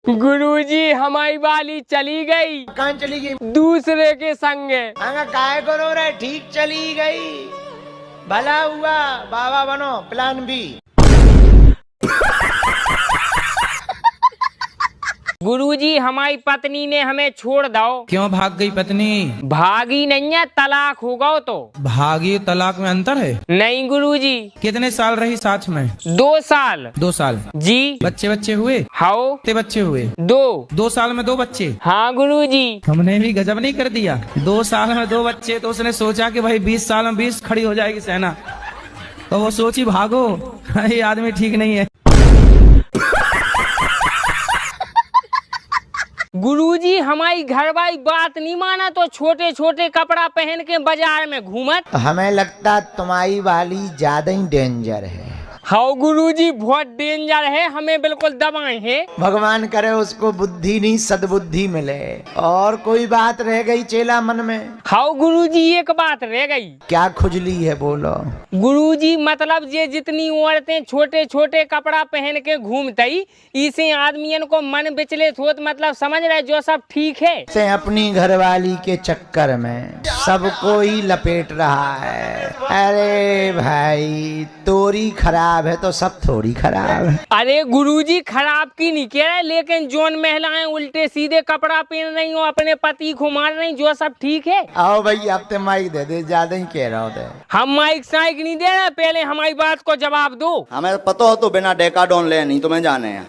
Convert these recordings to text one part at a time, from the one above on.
गुरुजी हमारी वाली चली गई। कहाँ चली गई? दूसरे के संगे। काय करो रे, ठीक चली गई, भला हुआ। बाबा बनो, प्लान बी। गुरुजी हमारी पत्नी ने हमें छोड़ दो। क्यों भाग गई पत्नी? भागी नहीं है, तलाक हो गओ तो। भागी तलाक में अंतर है? नहीं गुरुजी। कितने साल रही साथ में? 2 साल। 2 साल जी। बच्चे हुए? हाओ। कितने बच्चे हुए? 2। 2 साल में 2 बच्चे? हाँ गुरुजी। हमने भी गजब नहीं कर दिया। 2 साल में 2 बच्चे, तो उसने सोचा कि भाई 20 साल में 20 खड़ी हो जाएगी सेना, तो वो सोची भागो। ये आदमी ठीक नहीं है। गुरुजी हमारी घरवाली बात नहीं माना तो छोटे छोटे कपड़ा पहन के बाजार में घूमत। हमें लगता तुम्हारी वाली ज्यादा ही डेंजर है। हाँ गुरुजी बहुत डेंजर है, हमें बिल्कुल दबाए है। भगवान करे उसको बुद्धि नहीं सद्बुद्धि मिले। और कोई बात रह गई चेला मन में? हाँ गुरुजी एक बात रह गई। क्या खुजली है, बोलो। गुरुजी मतलब ये जितनी औरतें छोटे छोटे कपड़ा पहन के घूमती, इसे आदमियन को मन विचलित होत, मतलब समझ रहे जो सब ठीक है। से अपनी घरवाली के चक्कर में सबको ही लपेट रहा है। अरे भाई तोरी खराब है तो सब थोड़ी खराब है। अरे गुरुजी खराब की नहीं कह रहे, लेकिन जोन महिलाएं उल्टे सीधे कपड़ा पहन रही हो, अपने पति को मार रही, जो सब ठीक है। आओ भाई अब तो माइक दे दे, ज्यादा ही कह रहा होते। हम माइक साइक नहीं दे रहे, पहले हमारी बात को जवाब दो। हमें पता हो तो बिना डेकाडोन ले नहीं तुम्हें जाने हैं।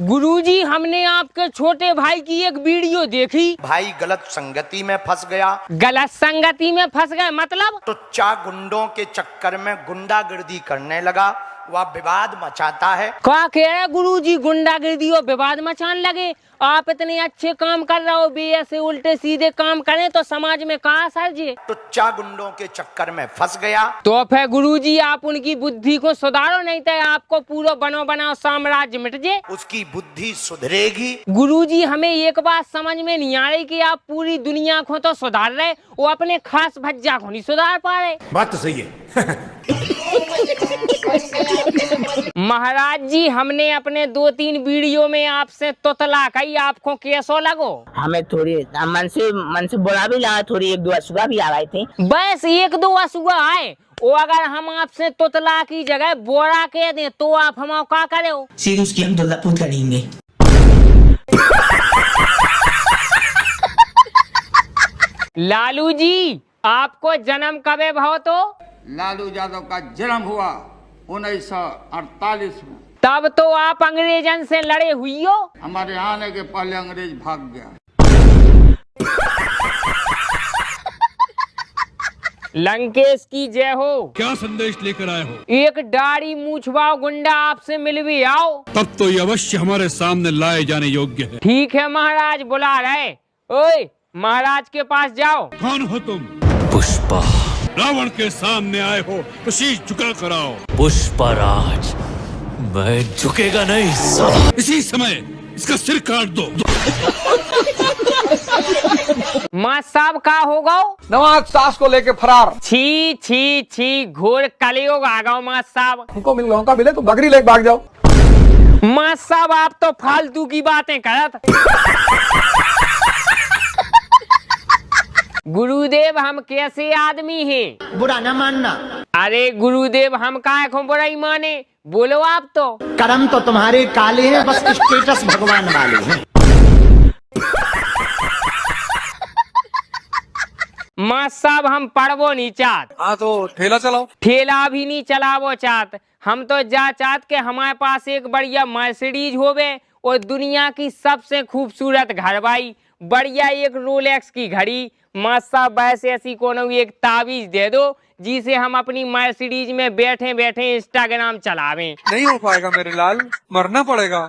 गुरुजी हमने आपके छोटे भाई की एक वीडियो देखी। भाई गलत संगति में फंस गया। गलत संगति में फंस गए मतलब? तो चा गुंडों के चक्कर में गुंडागर्दी करने लगा, वह विवाद मचाता है। क्या कह रहे गुरुजी? गुंडागर्दी और विवाद मचाने लगे? आप इतने अच्छे काम कर रहे हो, भी ऐसे उल्टे सीधे काम करें तो समाज में कहाँ असर जी? तो चा गुंडों के चक्कर में फंस गया। तो फिर गुरुजी आप उनकी बुद्धि को सुधारो, नहीं तो आपको पूरा बनो बनाओ साम्राज्य मिट जाए। उसकी बुद्धि सुधरेगी। गुरुजी हमें एक बात समझ में नहीं आ रही कि आप पूरी दुनिया को तो सुधार रहे, वो अपने खास भज्जा को नहीं सुधार पा रहे। बात तो सही है। महाराज जी हमने अपने 2-3 वीडियो में आपसे तोतला कही, आपको कैसो लगो? हमें थोड़ी मन से बुरा भी लगा, थोड़ी 1-2 अशुआ भी आ गए थे। बस 1-2 अशुआ आए, वो अगर हम आपसे तोतला की जगह बोरा कह दें तो आप हम क्या करे हो? सीधे उसकी हम दुल्लापुर करेंगे। लालू जी आपको जन्म कब भाव? तो लालू यादव का जन्म हुआ 1948 में। तब तो आप अंग्रेजन से लड़े हुई हो। हमारे आने के पहले अंग्रेज भाग गया। लंकेश की जय हो। क्या संदेश लेकर आए हो? एक दाढ़ी मूछवाओ गुंडा आपसे मिल भी आओ। तब तो ये अवश्य हमारे सामने लाए जाने योग्य है। ठीक है महाराज बुला रहे। ओए महाराज के पास जाओ। कौन हो तुम? पुष्पा। रावण के सामने आए हो तो शीश झुका कर आओ। पुष्पराज मैं झुकेगा नहीं साला। इसी समय इसका सिर काट दो। माँ साहब का होगा? नवाज सास को लेके फरार। छी छी छी घोर कलयुग आ गओ माँ साहब। हमको मौका मिले तो बकरी लेके भाग जाओ। माँ साहब आप तो फालतू की बातें करत। गुरुदेव हम कैसे आदमी हैं? बुरा न मानना। अरे गुरुदेव हम काहे को बुराई माने, बोलो आप तो। कर्म तो तुम्हारे काले हैं, बस स्टेटस भगवान वाले हैं। माँ साहब हम पढ़वो नहीं चाहत। हाँ तो ठेला चलाओ। ठेला भी नहीं चलावो चाहत, हम तो जा चाहत के हमारे पास एक बढ़िया मर्सिडीज होवे और दुनिया की सबसे खूबसूरत घरवाई, बढ़िया एक रोलेक्स की घड़ी। माँ साहब वैसे ऐसी कोनो एक ताबीज दे दो जिसे हम अपनी मर्सिडीज में बैठे बैठे इंस्टाग्राम चलावें। नहीं हो पाएगा मेरे लाल, मरना पड़ेगा।